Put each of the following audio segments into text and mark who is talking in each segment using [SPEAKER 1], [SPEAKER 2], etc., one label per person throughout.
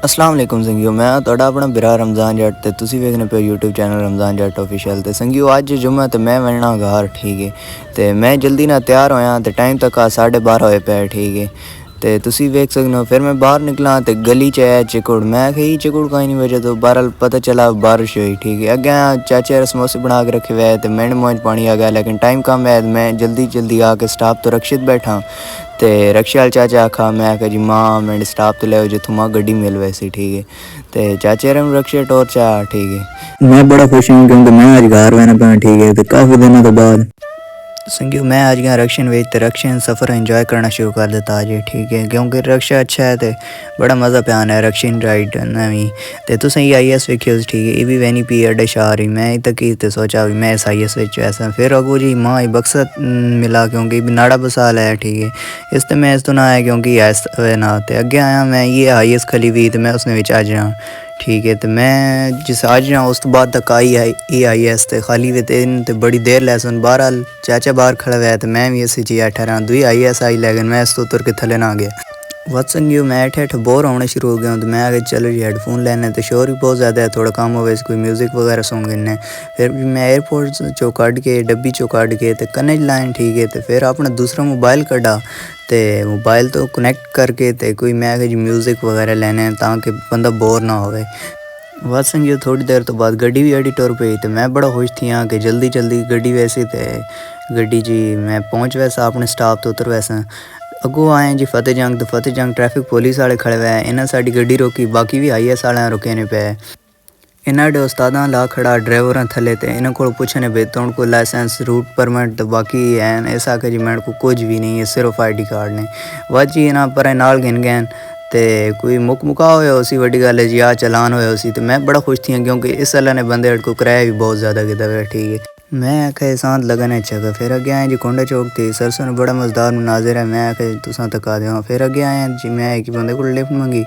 [SPEAKER 1] अस्सलाम वालेकुम संगियो, मैं ਤੁਹਾਡਾ ਆਪਣਾ ਬਿਰਾ रमज़ान जट ਤੇ ਤੁਸੀਂ ਵੇਖਦੇ ਪਏ YouTube ਚੈਨਲ रमज़ान जट ऑफिशियल ਤੇ ਸੰगियो ਅੱਜ ਜੁਮਾ ਤੇ ਮੈਂ ਵਣਨਾ ਘਰ ਠੀਕ ਹੈ ਤੇ ਮੈਂ ਜਲਦੀ ਨਾਲ ਤਿਆਰ ਹੋਇਆ ਤੇ ਟਾਈਮ ਤੱਕ 12:30 ਹੋਏ ਪਏ ਠੀਕ ਹੈ ਤੇ ਤੁਸੀਂ ਵੇਖ ਸਕਦੇ ਹੋ ਫਿਰ ਮੈਂ ਬਾਹਰ ਨਿਕਲਾ ਤੇ ਗਲੀ ਚ ਆਇਆ चिकुड़ मैं कही चिकुड़ कहीं नहीं वजह तो बहरहाल पता चला बारिश हुई ठीक है अगे चाचे समोसे बना के रखे हुए तो मैंने मुँह पानी आ गया लेकिन टाइम कम है मैं जल्दी आके स्टाफ तो रक्षित बैठा तो रक्शे वाल चाचा आखा मैं आखा जी माँ मैंने स्टाफ तो ले जितों माँ गड्डी मिल वैसी ठीक है तो चाचे ने रक्शे टोर चा ठीक है मैं बड़ा खुश हूँ क्योंकि मैं आज घर रहना पाया ठीक है तो काफ़ी दिनों तो बाद संगियो मैं आज गया रक्षन वेच तो रक्षन सफ़र एंजॉय करना शुरू कर देता आज ठीक है क्योंकि रक्षा अच्छा है तो बड़ा मज़ा पे आना है रक्षन राइड नवी तो तुसें IAS वेखियो ठीक है ये भी वैनी पी अड्डे शाह रही मैं तक तो सोचा भी मैं इस IAS ऐसा फिर अगो जी माँ बक्सा मिला क्योंकि नाड़ा बसाल है ठीक है इस तो मैं इस तो ना आया क्योंकि ऐस ना तो अगे आया मैं ये IAS खली हुई तो मैं उसने विच आज रहा ठीक है तो मैं जिस आज रहा उस तो बाद तक IAS तो खाली वे तीन तो बड़ी देर लैसन बहरहाल चाचा बाहर खड़ा हुआ है तो मैं भी इसी जी बैठा रहा दुई IAS आई लेकिन मैं इस तो उतर के थले ना गया वत्सन गयो मैं हेठ बोर होना शुरू हो गया तो मैं आगे चलो जी हेडफोन लेने तो शोर भी बहुत ज़्यादा है थोड़ा काम हो कोई म्यूज़िक वगैरह सुन गिनने फिर भी मैं एयरपोर्ट चो कट के डब्बी चो कट के तो कनेक्ट लाइन ठीक है तो फिर अपना दूसरा मोबाइल कढ़ा तो मोबाइल तो कनेक्ट करके तो कोई मैं जी म्यूज़िक वगैरह लेने ताकि बंदा बोर ना होवे बस संगियो थोड़ी देर तो बाद गड्डी भी अड़ी टुर पई तो मैं बड़ा खुश थी कि जल्दी गड्डी वैसी तो गड्डी जी मैं पहुँच वैसा अपने स्टाफ तो उतर वैसा अगों आए जी फतेह जंग ट्रैफिक पुलिस वाले खड़े हुए इन्हें साड़ी गड्डी रोकी बाकी भी IAS वाले रुके ने पे इन्हें डे उस्तादा ला खड़ा ड्राइवर थले तो इन्हों को पूछने भाई तो उनको लाइसेंस रूट परमिट तो बाकी है ऐसा कि जी मेरे को कुछ भी नहीं है सिर्फ ID कार्ड ने वह जी इन्हें पर नाल गिन गए तो कोई मुका होया उसी वड्डी गल है जी आ चलान होया उसी तो मैं बड़ा खुश थी क्योंकि इस अल्लाह ने बंदे को किराया भी बहुत ज़्यादा किया हुआ ठीक है मैं आखे सांत लगन अच्छा फिर अगे आए जी कोंडा चौक थी सरसों ने बड़ा मज़ेदार मनाजिर है मैं आखे तुसा तका देवा फिर अगे आए जी मैं कि बंदे को लिफ्ट मंगी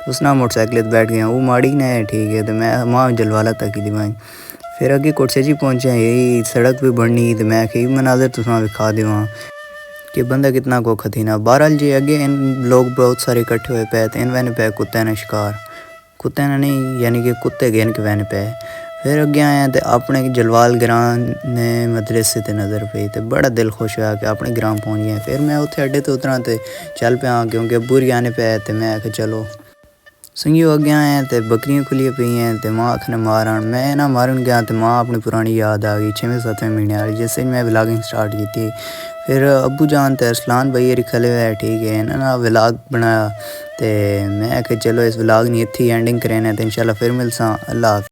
[SPEAKER 1] उसना मोटरसाइकिल बैठ गया वो माड़ी ने ठीक है तो मैं माँ जलवाला तक ही दिवाई फिर अगे कोटसे जी पहुँचे यही सड़क भी बननी तो मैं आखे मनाजिर तुसा विखा देवा कि बंदा कितना कोखा थी ना बहरहाल जी अगे इन लोग बहुत सारे इकट्ठे हुए पे तो इन वैन पे कुत्ते ने शिकार कुत्ते ने नहीं यानी कि कुत्ते गेन के वैन पे फिर अगे आया तो अपने जलवाल ग्रां ने मदरसे ते नज़र पई तो बड़ा दिल खुश होया कि अपने ग्रां पहुँच गए फिर मैं उत्थे अड्डे तो उतरा तो चल पाया क्योंकि बुरी आने पे तो मैं आखे चलो संगियो अगे आए तो बकरियाँ खुलियाँ पई हैं तो माँ आखने मारन मैं ना मारन गया तो माँ अपनी पुरानी याद आ गई 6वें 7वें महीने वाली जिससे मैं व्लॉगिंग स्टार्ट की थी फिर अबू जान तो अरसलान भाई खले हुए है ठीक है ना व्लॉग बनाया तो मैं आखे चलो इस व्लॉग ने इत्थे एंडिंग करें तो इंशाल्लाह फिर मिलसा अल्लाह।